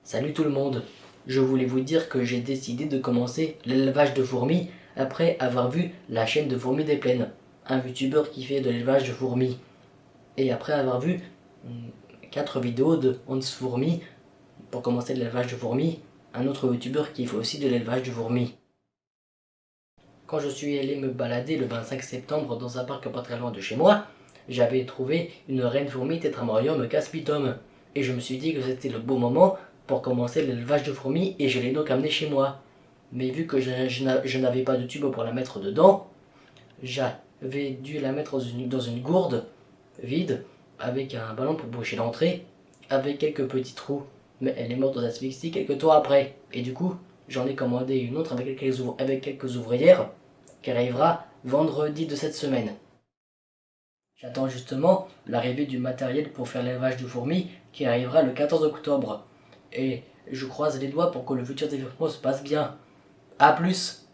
Salut tout le monde, je voulais vous dire que j'ai décidé de commencer l'élevage de fourmis après avoir vu la chaîne de Fourmis des Plaines, un youtubeur qui fait de l'élevage de fourmis, et après avoir vu 4 vidéos de Hans Fourmis pour commencer l'élevage de fourmis, un autre youtubeur qui fait aussi de l'élevage de fourmis. Quand je suis allé me balader le 25 septembre dans un parc pas très loin de chez moi, j'avais trouvé une reine fourmi Tetramorium caspitum, et je me suis dit que c'était le beau moment pour commencer l'élevage de fourmis et je l'ai donc amené chez moi. Mais vu que je n'avais pas de tube pour la mettre dedans, j'avais dû la mettre dans une gourde vide avec un ballon pour boucher l'entrée, avec quelques petits trous. Mais elle est morte d'asphyxie quelques temps après. Et du coup, j'en ai commandé une autre avec quelques ouvrières qui arrivera vendredi de cette semaine. J'attends justement l'arrivée du matériel pour faire l'élevage de fourmis qui arrivera le 14 octobre. Et je croise les doigts pour que le futur développement se passe bien. A plus!